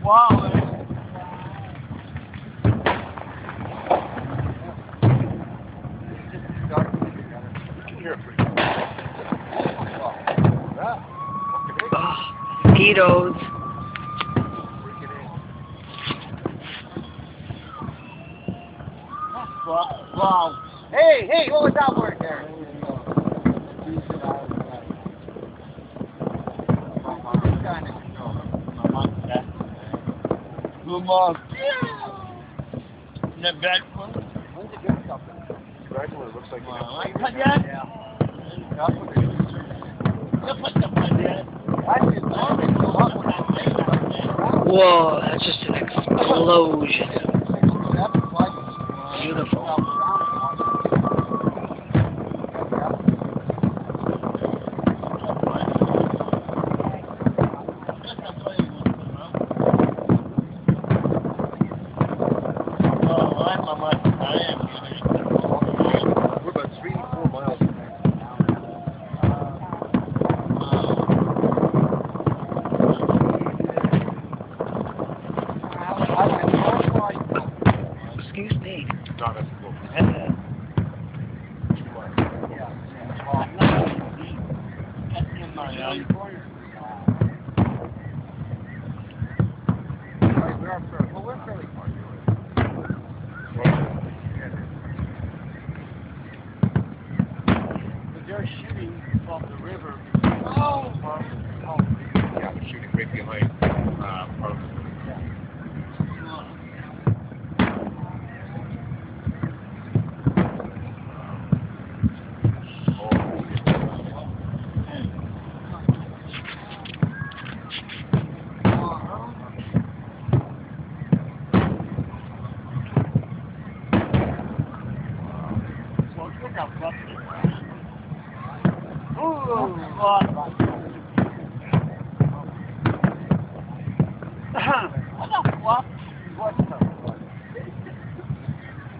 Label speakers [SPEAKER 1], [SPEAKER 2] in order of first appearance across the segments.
[SPEAKER 1] Wow.
[SPEAKER 2] Mosquitoes.
[SPEAKER 1] Wow. Hey, what was that word there? Good morning. The bad one? When's it get something?
[SPEAKER 3] The bad one looks like
[SPEAKER 1] Like put that? Yeah. You put the put that. That's just
[SPEAKER 2] Whoa, that's just an explosion. Beautiful.
[SPEAKER 3] We're about 3-4 miles from there.
[SPEAKER 2] Excuse me.
[SPEAKER 3] No, that's cool.
[SPEAKER 1] We're fairly far. They're shooting from the river.
[SPEAKER 3] Yeah, they're shooting right behind Parliament.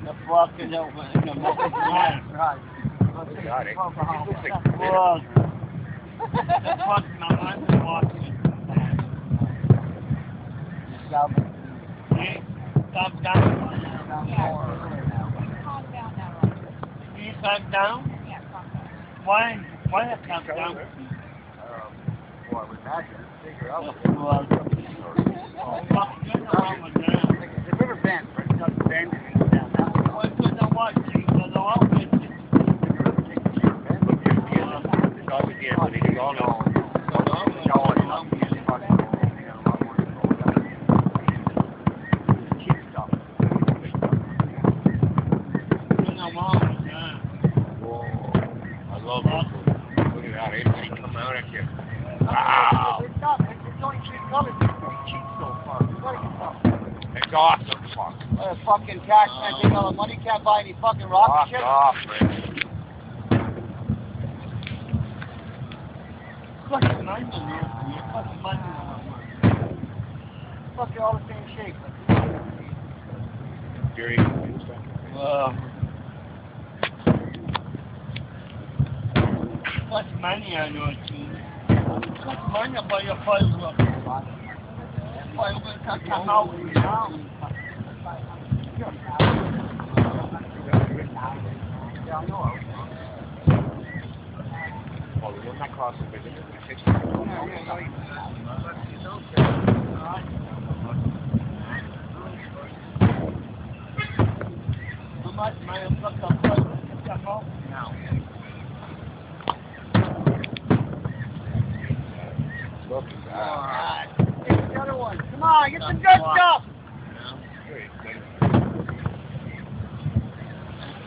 [SPEAKER 1] The fuck is over in the middle of the line. Right.
[SPEAKER 3] God, it looks like
[SPEAKER 1] Fuck. The fuck my mind's walking. Stop down. You stop down? Why have to come down?
[SPEAKER 3] Well, I would imagine. Figure out.
[SPEAKER 1] The river bends, right? It doesn't bend and it goes down that way. Well, it's good to watch. It goes all over.
[SPEAKER 3] It's always the end when they do all that. I love it. Look at that. Everything come out at you. Wow.
[SPEAKER 1] It's only 3 colors. It's cheap so far. You gotta get something.
[SPEAKER 3] It's awesome. Fuck.
[SPEAKER 1] What a fucking tax man taking all the money, can't buy any fucking rocket
[SPEAKER 3] Fuck
[SPEAKER 1] ships.
[SPEAKER 3] off, man.
[SPEAKER 1] Fucking money in there. Fucking money in there. Fuck, you're all the same shape.
[SPEAKER 3] Jerry.
[SPEAKER 1] What's money on your team? What's money about your fireworks? Fireworks can come out in town. Yeah, I know.
[SPEAKER 3] Oh, you're not crossing, but you're going to fix it.
[SPEAKER 1] How much money fuck up fireworks can come out now?
[SPEAKER 3] Look at that.
[SPEAKER 1] Alright. Get the other one. Come on, get some good stuff.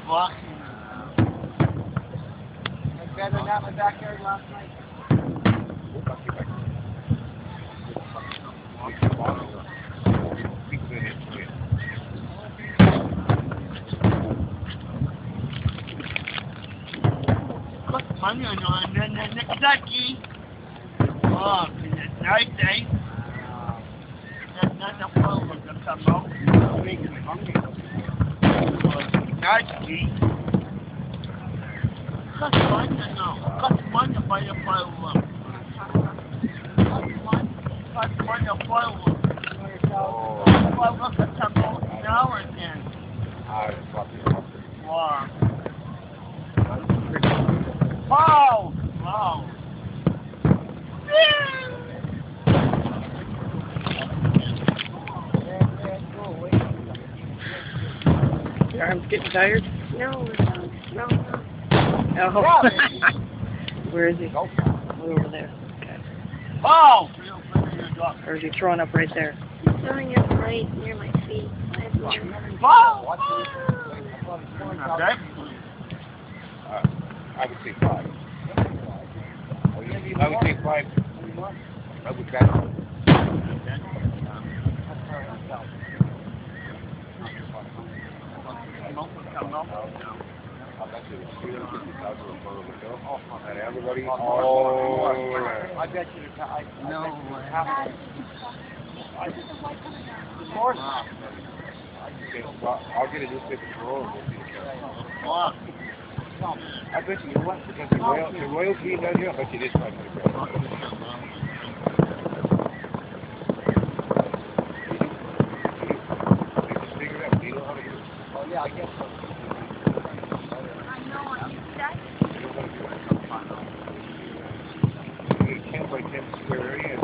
[SPEAKER 1] Walking. That's better than that in my backyard last night. Put money on you and then next ducky. Oh, it's nice, eh? That's not the phone with the come out. Making me hungry. Nice, eh? Cut money now. Cut money by your fireworks. Cut money by fireworks. Well, look at some old flowers in. Wow. Wow. Wow.
[SPEAKER 2] Your arm's getting tired?
[SPEAKER 4] No.
[SPEAKER 2] Oh. Where is he? Over there. Okay.
[SPEAKER 1] Wow.
[SPEAKER 2] Or is he throwing up right there?
[SPEAKER 4] He's throwing up right near my feet.
[SPEAKER 1] Wow.
[SPEAKER 3] I would say 5. I would say 5. I would say 5. Everybody. Oh,
[SPEAKER 1] I bet you the no. Of course.
[SPEAKER 3] I'll get a newspaper roll. I bet you what? Because the royalty down here, I bet you this one.
[SPEAKER 1] Oh yeah, I guess so.
[SPEAKER 3] A 10 by 10 square area.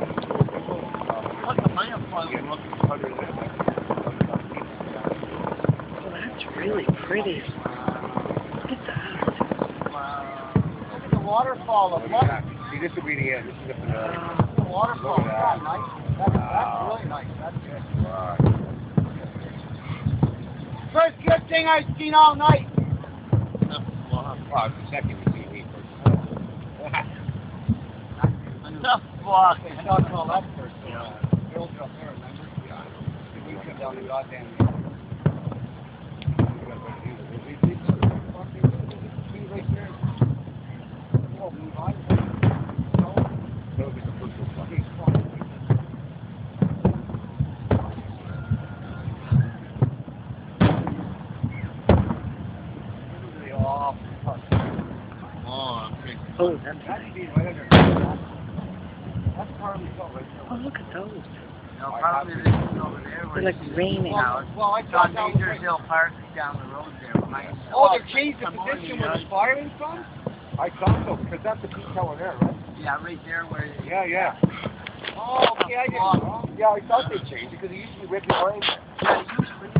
[SPEAKER 1] Look at my apartment.
[SPEAKER 2] That's really pretty. Look at that.
[SPEAKER 1] Look at the waterfall.
[SPEAKER 3] See, this will be the end. This is the
[SPEAKER 1] Waterfall. That's nice. That's really nice. That's good. First good thing I've seen all night.
[SPEAKER 3] Wow, it's the second you see me.
[SPEAKER 1] The fuck? I thought all that first. Built up there, remember? Yeah. We come down the goddamn.
[SPEAKER 2] Oh, that's nice. Oh, look at those.
[SPEAKER 1] No, probably this is over there.
[SPEAKER 2] They're like raining.
[SPEAKER 1] Well, I thought Major Hill Park is down the road there. Oh, they changed the position where the firing from?
[SPEAKER 3] I thought so, because that's the peak tower there, right?
[SPEAKER 1] Yeah, right there where.
[SPEAKER 3] Yeah. Oh, okay, I didn't. Yeah, I thought they changed it because it used to be right behind.
[SPEAKER 1] Yeah, usually.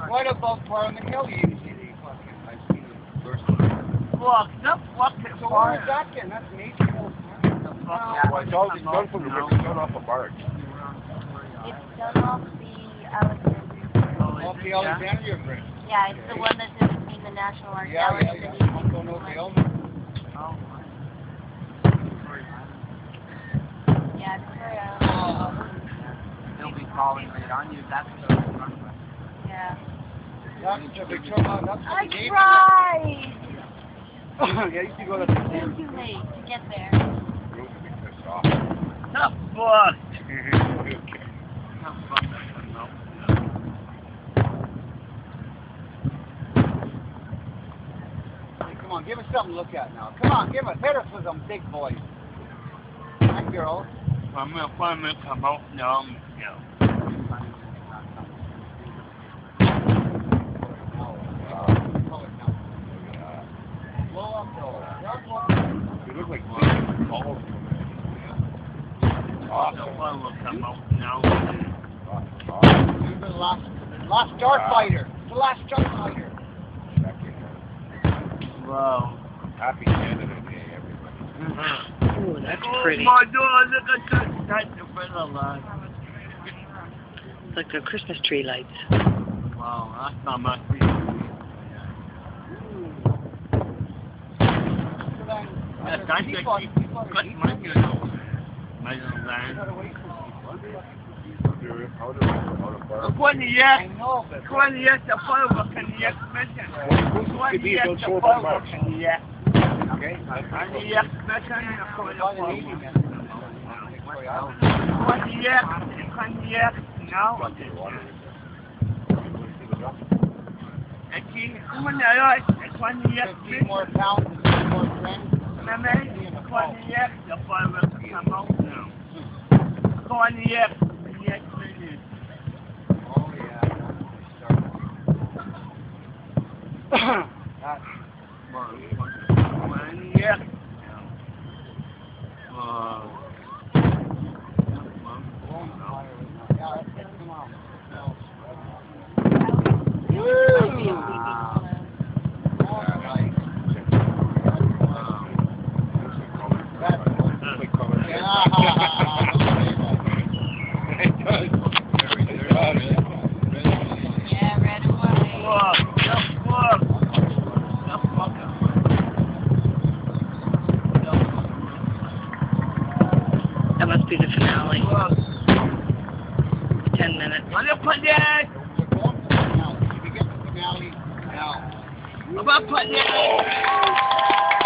[SPEAKER 1] Right above Parliament Hill, you usually see the fucking. I've seen it first. Look, the fucking. So where is that then? That's Major Hill Park.
[SPEAKER 3] Well, it's all done from the river, it's done off a barge.
[SPEAKER 4] It's done off the Alexandria.
[SPEAKER 1] Off the Alexandria Bridge.
[SPEAKER 4] Yeah, it's the one that's in between the National Archives and the
[SPEAKER 1] I'm going over the Elmer.
[SPEAKER 4] Yeah, it's where,
[SPEAKER 1] They'll be calling right on you. That's the
[SPEAKER 4] yeah.
[SPEAKER 1] That's the Victoria. That's
[SPEAKER 4] I
[SPEAKER 1] the game.
[SPEAKER 4] tried!
[SPEAKER 1] Yeah, you can go to the
[SPEAKER 4] It's way too late to get there.
[SPEAKER 1] The fuck? Come on, give us something to look at now. Come on, hit us with some big boys. That girl. I'm gonna come out now.
[SPEAKER 3] You look like balls.
[SPEAKER 1] Awesome. Will come out now. The last Starfighter. The last Starfighter. Wow.
[SPEAKER 3] Happy Canada Day, everybody.
[SPEAKER 2] Oh, that's pretty.
[SPEAKER 1] Oh my God, look at that. That's the better line.
[SPEAKER 2] It's like the Christmas tree lights.
[SPEAKER 1] Wow, that's not much. That's actually got my little land. Konyak, Konyak, the power Konyak mission. Konyak, the power Konyak. Konyak mission, Konyak, now. Come on, Konyak, 3 more pounds, 3 more friends. Konyak, the power come out now. Konyak,
[SPEAKER 4] Yeah, red and white.
[SPEAKER 1] Look. The fucker.
[SPEAKER 2] That must be the finale.
[SPEAKER 1] Look.
[SPEAKER 2] 10 minutes.
[SPEAKER 1] I'm gonna put that. I'm gonna put that.